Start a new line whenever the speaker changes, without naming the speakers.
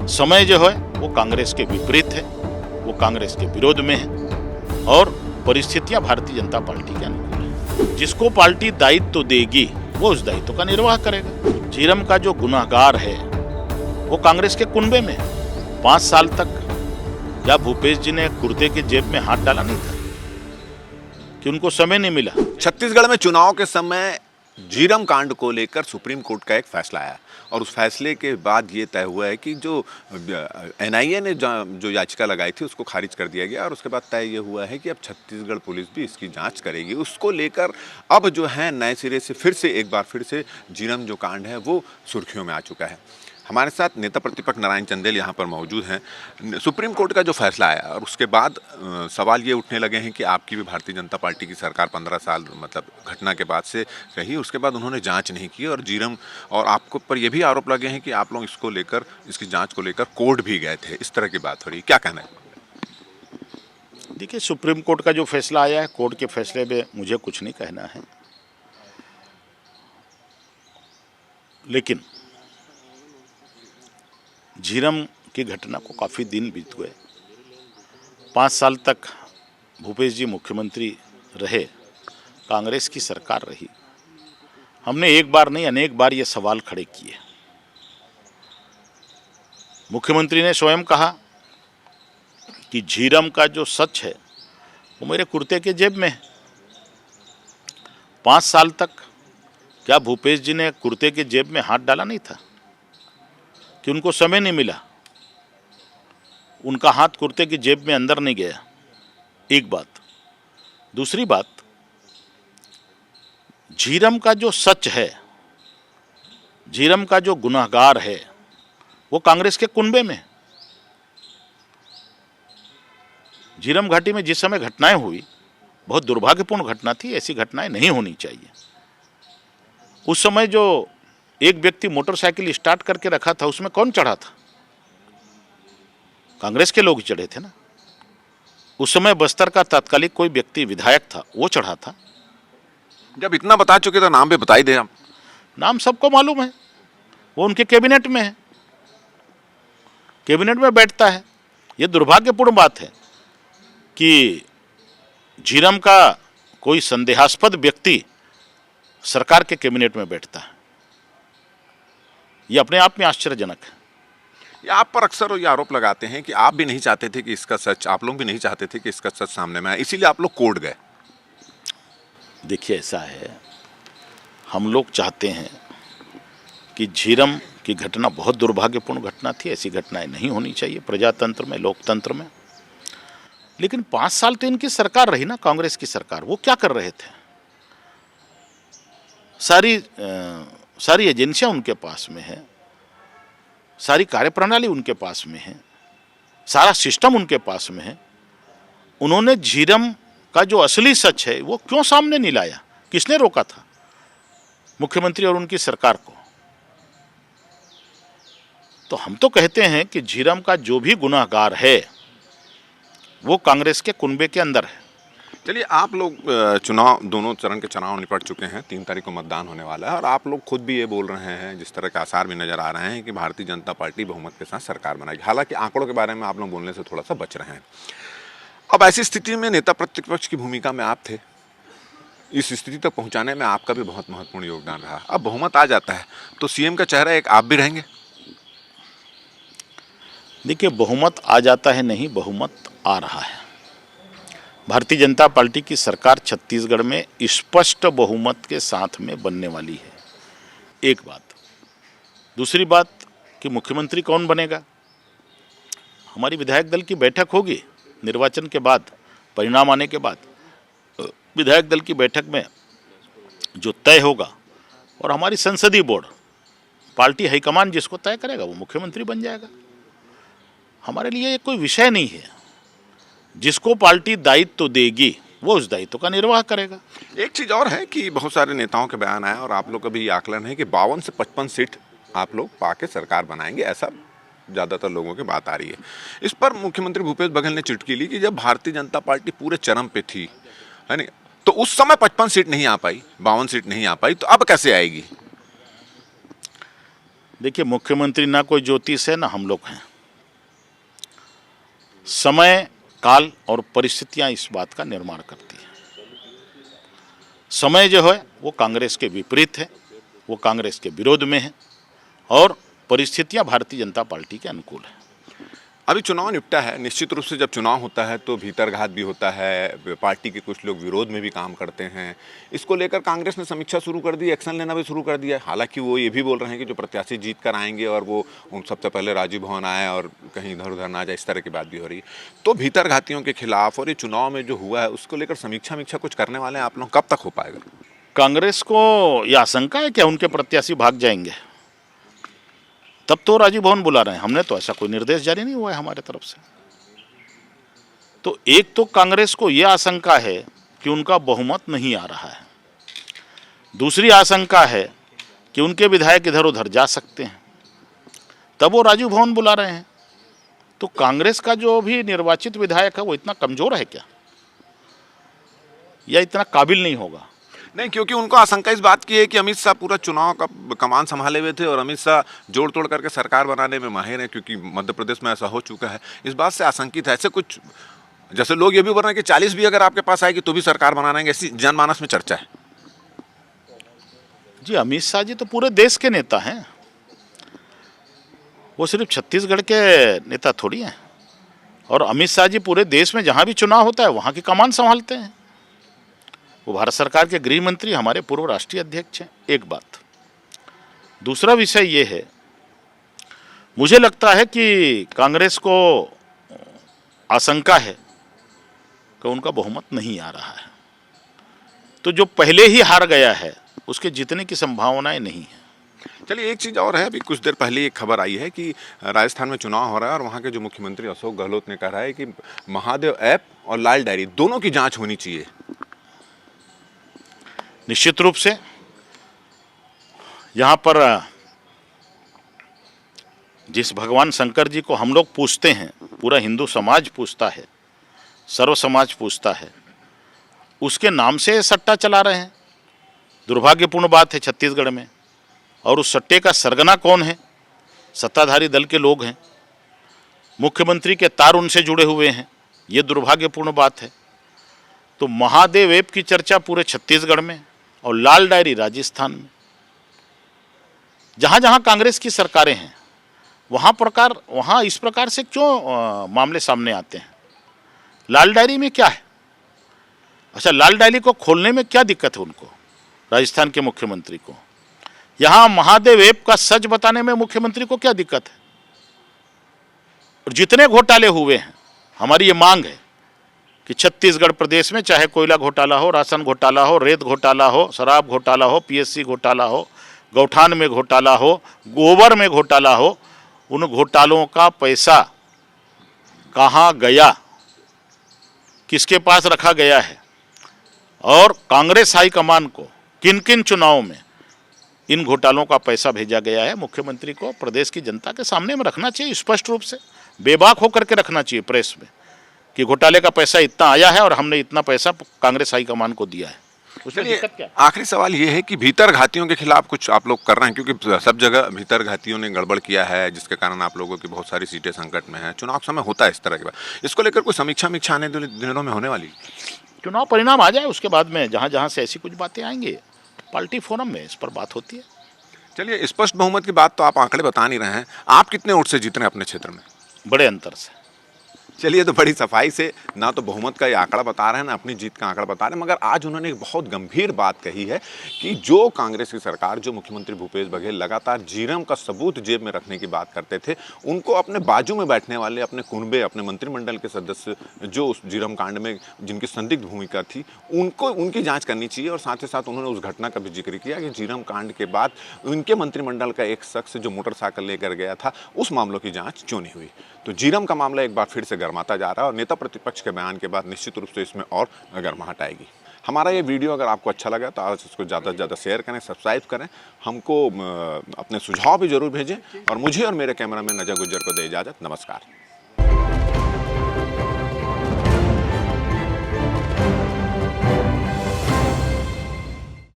समय जो है वो कांग्रेस के विपरीत है, वो कांग्रेस के विरोध में है और परिस्थितियां भारतीय जनता पार्टी के अनुकूल है। जिसको पार्टी दायित्व देगी वो उस दायित्व का निर्वाह करेगा। झीरम का जो गुनाहगार है वो कांग्रेस के कुनबे में 5 साल तक क्या भूपेश जी ने कुर्ते की जेब में हाथ डाला नहीं था कि उनको समय नहीं मिला।
छत्तीसगढ़ में चुनाव के समय झीरम कांड को लेकर सुप्रीम कोर्ट का एक फैसला आया और उस फैसले के बाद ये तय हुआ है कि जो एनआईए ने जो याचिका लगाई थी उसको खारिज कर दिया गया और उसके बाद तय ये हुआ है कि अब छत्तीसगढ़ पुलिस भी इसकी जांच करेगी। उसको लेकर अब जो है नए सिरे से एक बार फिर से झीरम जो कांड है वो सुर्खियों में आ चुका है। हमारे साथ नेता प्रतिपक्ष नारायण चंदेल यहाँ पर मौजूद हैं। सुप्रीम कोर्ट का जो फैसला आया और उसके बाद सवाल ये उठने लगे हैं कि आपकी भी भारतीय जनता पार्टी की सरकार 15 साल मतलब घटना के बाद से रही, उसके बाद उन्होंने जांच नहीं की और झीरम और आपको पर यह भी आरोप लगे हैं कि आप लोग इसको लेकर इसकी जांच को लेकर कोर्ट भी गए थे। इस तरह की बात हो रही है, क्या कहना है?
देखिए, सुप्रीम कोर्ट का जो फैसला आया है, कोर्ट के फैसले में मुझे कुछ नहीं कहना है, लेकिन झीरम की घटना को काफ़ी दिन बीत गए। 5 साल तक भूपेश जी मुख्यमंत्री रहे, कांग्रेस की सरकार रही। हमने एक बार नहीं अनेक बार ये सवाल खड़े किए। मुख्यमंत्री ने स्वयं कहा कि झीरम का जो सच है वो मेरे कुर्ते के जेब में है। 5 साल तक क्या भूपेश जी ने कुर्ते के जेब में हाथ डाला नहीं था कि उनको समय नहीं मिला, उनका हाथ कुर्ते की जेब में अंदर नहीं गया। एक बात। दूसरी बात, झीरम का जो सच है, झीरम का जो गुनाहगार है वो कांग्रेस के कुनबे में। झीरम घाटी में जिस समय घटनाएं हुई बहुत दुर्भाग्यपूर्ण घटना थी, ऐसी घटनाएं नहीं होनी चाहिए। उस समय जो एक व्यक्ति मोटरसाइकिल स्टार्ट करके रखा था उसमें कौन चढ़ा था? कांग्रेस के लोग चढ़े थे ना। उस समय बस्तर का तात्कालिक कोई व्यक्ति विधायक था, वो चढ़ा था।
जब इतना बता चुके तो नाम भी बता ही दे। हम
नाम सबको मालूम है, वो उनके कैबिनेट में है, कैबिनेट में बैठता है। ये दुर्भाग्यपूर्ण बात है कि झीरम का कोई संदेहास्पद व्यक्ति सरकार के कैबिनेट में बैठता है। ये अपने आप में आश्चर्यजनक है।
ये आप पर अक्सर ये आरोप लगाते हैं कि आप भी नहीं चाहते थे कि इसका सच, आप लोग भी नहीं चाहते थे कि इसका सच सामने में आए, इसीलिए आप लोग कोर्ट गए।
देखिए, ऐसा है, हम लोग चाहते हैं कि झीरम की घटना बहुत दुर्भाग्यपूर्ण घटना थी, ऐसी घटनाएं नहीं होनी चाहिए प्रजातंत्र में, लोकतंत्र में। लेकिन 5 साल तो इनकी सरकार रही ना, कांग्रेस की सरकार। वो क्या कर रहे थे? सारी एजेंसियां उनके पास में है, सारी कार्यप्रणाली उनके पास में है, सारा सिस्टम उनके पास में है। उन्होंने झीरम का जो असली सच है वो क्यों सामने नहीं लाया? किसने रोका था? मुख्यमंत्री और उनकी सरकार को। तो हम तो कहते हैं कि झीरम का जो भी गुनाहगार है वो कांग्रेस के कुनबे के अंदर है।
चलिए, आप लोग चुनाव, दोनों चरण के चुनाव निपट चुके हैं, 3 तारीख को मतदान होने वाला है और आप लोग खुद भी ये बोल रहे हैं, जिस तरह के आसार भी नजर आ रहे हैं कि भारतीय जनता पार्टी बहुमत के साथ सरकार बनाएगी। हालांकि आंकड़ों के बारे में आप लोग बोलने से थोड़ा सा बच रहे हैं। अब ऐसी स्थिति में नेता प्रतिपक्ष की भूमिका में आप थे, इस स्थिति तक पहुंचाने में आपका भी बहुत महत्वपूर्ण योगदान रहा। अब बहुमत आ जाता है तो सीएम का चेहरा एक आप भी रहेंगे।
देखिए, बहुमत आ जाता है नहीं, बहुमत आ रहा है। भारतीय जनता पार्टी की सरकार छत्तीसगढ़ में स्पष्ट बहुमत के साथ में बनने वाली है। एक बात। दूसरी बात कि मुख्यमंत्री कौन बनेगा, हमारी विधायक दल की बैठक होगी निर्वाचन के बाद, परिणाम आने के बाद विधायक दल की बैठक में जो तय होगा और हमारी संसदीय बोर्ड, पार्टी हाईकमान जिसको तय करेगा वो मुख्यमंत्री बन जाएगा। हमारे लिए ये कोई विषय नहीं है। जिसको पार्टी दायित्व देगी वो उस दायित्व का निर्वाह करेगा।
एक चीज़ और है कि बहुत सारे नेताओं के बयान आए और आप लोग का भी आकलन है कि 52 से 55 सीट आप लोग पाके सरकार बनाएंगे, ऐसा ज़्यादातर लोगों की बात आ रही है। इस पर मुख्यमंत्री भूपेश बघेल ने चुटकी ली कि जब भारतीय जनता पार्टी पूरे चरम पे थी, है नहीं, तो उस समय 55 सीट नहीं आ पाई, 52 सीट नहीं आ पाई, तो अब कैसे आएगी?
देखिए, मुख्यमंत्री ना कोई ज्योतिष है ना हम लोग हैं। समय, काल और परिस्थितियां इस बात का निर्माण करती हैं। समय जो है वो कांग्रेस के विपरीत है, वो कांग्रेस के विरोध में है, और परिस्थितियां भारतीय जनता पार्टी के अनुकूल है।
अभी चुनाव निपटा है, निश्चित रूप से जब चुनाव होता है तो भीतरघात भी होता है, पार्टी के कुछ लोग विरोध में भी काम करते हैं। इसको लेकर कांग्रेस ने समीक्षा शुरू कर दी, एक्शन लेना भी शुरू कर दिया है। हालांकि वो ये भी बोल रहे हैं कि जो प्रत्याशी जीत कर आएंगे और वो उन सबसे पहले राजीव भवन आए और कहीं इधर उधर ना जाए, इस तरह की बात भी हो रही है। तो भीतरघातियों के खिलाफ और ये चुनाव में जो हुआ है उसको लेकर समीक्षा कुछ करने वाले हैं आप लोग, कब तक हो पाएगा?
कांग्रेस को यह आशंका है क्या उनके प्रत्याशी भाग जाएंगे? तब तो राजीव भवन बुला रहे हैं। हमने तो ऐसा कोई निर्देश जारी नहीं हुआ है हमारे तरफ से। तो एक तो कांग्रेस को यह आशंका है कि उनका बहुमत नहीं आ रहा है, दूसरी आशंका है कि उनके विधायक इधर उधर जा सकते हैं, तब वो राजीव भवन बुला रहे हैं। तो कांग्रेस का जो भी निर्वाचित विधायक है वो इतना कमजोर है क्या, या इतना काबिल नहीं होगा?
नहीं, क्योंकि उनको आशंका इस बात की है कि अमित शाह पूरा चुनाव का कमान संभाले हुए थे और अमित शाह जोड़ तोड़ करके सरकार बनाने में माहिर है, क्योंकि मध्य प्रदेश में ऐसा हो चुका है। इस बात से आशंकित है। ऐसे कुछ जैसे लोग ये भी बोल रहे हैं कि 40 भी अगर आपके पास आएगी तो भी सरकार बना देंगे, ऐसी जनमानस में चर्चा है।
जी, अमित शाह जी तो पूरे देश के नेता हैं, वो सिर्फ छत्तीसगढ़ के नेता थोड़ी हैं। और अमित शाह जी पूरे देश में जहाँ भी चुनाव होता है वहाँ की कमान संभालते हैं। वो भारत सरकार के गृह मंत्री, हमारे पूर्व राष्ट्रीय अध्यक्ष हैं। एक बात। दूसरा विषय ये है, मुझे लगता है कि कांग्रेस को आशंका है कि उनका बहुमत नहीं आ रहा है, तो जो पहले ही हार गया है उसके जीतने की संभावनाएं नहीं है।
चलिए, एक चीज़ और है। अभी कुछ देर पहले एक खबर आई है कि राजस्थान में चुनाव हो रहा है और वहाँ के जो मुख्यमंत्री अशोक गहलोत ने कहा है कि महादेव ऐप और लाल डायरी दोनों की जांच होनी चाहिए।
निश्चित रूप से यहाँ पर जिस भगवान शंकर जी को हम लोग पूजते हैं, पूरा हिंदू समाज पूजता है, सर्व समाज पूजता है, उसके नाम से सट्टा चला रहे हैं। दुर्भाग्यपूर्ण बात है छत्तीसगढ़ में। और उस सट्टे का सरगना कौन है? सत्ताधारी दल के लोग हैं। मुख्यमंत्री के तार उनसे जुड़े हुए हैं। ये दुर्भाग्यपूर्ण बात है। तो महादेव ऐप की चर्चा पूरे छत्तीसगढ़ में और लाल डायरी राजस्थान में। जहाँ जहाँ कांग्रेस की सरकारें हैं वहाँ इस प्रकार से क्यों मामले सामने आते हैं? लाल डायरी में क्या है? अच्छा, लाल डायरी को खोलने में क्या दिक्कत है उनको, राजस्थान के मुख्यमंत्री को? यहाँ महादेव ऐप का सच बताने में मुख्यमंत्री को क्या दिक्कत है? और जितने घोटाले हुए हैं, हमारी ये मांग है कि छत्तीसगढ़ प्रदेश में चाहे कोयला घोटाला हो, राशन घोटाला हो, रेत घोटाला हो, शराब घोटाला हो, पीएससी घोटाला हो, गौठान में घोटाला हो, गोबर में घोटाला हो, उन घोटालों का पैसा कहाँ गया, किसके पास रखा गया है, और कांग्रेस हाईकमान को किन किन चुनावों में इन घोटालों का पैसा भेजा गया है, मुख्यमंत्री को प्रदेश की जनता के सामने में रखना चाहिए। स्पष्ट रूप से बेबाक होकर के रखना चाहिए प्रेस में कि घोटाले का पैसा इतना आया है और हमने इतना पैसा कांग्रेस हाईकमान को दिया है। उसमें दिक्कत क्या?
आखिरी सवाल ये है कि भीतरघातियों के खिलाफ कुछ आप लोग कर रहे हैं, क्योंकि सब जगह भीतरघातियों ने गड़बड़ किया है, जिसके कारण आप लोगों की बहुत सारी सीटें संकट में हैं। चुनाव समय होता है इस तरह के बात। इसको लेकर कोई समीक्षा आने दिनों में होने वाली?
चुनाव परिणाम आ जाए उसके बाद में जहाँ जहाँ से ऐसी कुछ बातें आएंगी, पार्टी फोरम में इस पर बात होती है।
चलिए, स्पष्ट बहुमत की बात तो आप आंकड़े बता नहीं रहे हैं। आप कितने वोट से जीत रहे हैं अपने क्षेत्र में?
बड़े अंतर से।
चलिए, तो बड़ी सफाई से ना तो बहुमत का ये आंकड़ा बता रहे हैं, ना अपनी जीत का आंकड़ा बता रहे हैं, मगर आज उन्होंने एक बहुत गंभीर बात कही है कि जो कांग्रेस की सरकार, जो मुख्यमंत्री भूपेश बघेल लगातार जीरम का सबूत जेब में रखने की बात करते थे, उनको अपने बाजू में बैठने वाले अपने कुनबे, अपने मंत्रिमंडल के सदस्य जो उस जीरम कांड में जिनकी संदिग्ध भूमिका थी, उनकी जाँच करनी चाहिए। और साथ ही साथ उन्होंने उस घटना का भी जिक्र किया कि जीरम कांड के बाद उनके मंत्रिमंडल का एक शख्स जो मोटरसाइकिल लेकर गया था, उस मामलों की जाँच क्यों नहीं हुई। तो जीरम का मामला एक बार फिर से गर्माता जा रहा है और नेता प्रतिपक्ष के बयान के बाद निश्चित रूप से इसमें और गर्माहट आएगी। हमारा ये वीडियो अगर आपको अच्छा लगा तो आज इसको ज़्यादा से ज़्यादा शेयर करें, सब्सक्राइब करें, हमको अपने सुझाव भी जरूर भेजें और मुझे और मेरे कैमरामैन अजय गुज्जर को दे इजाज़त। नमस्कार।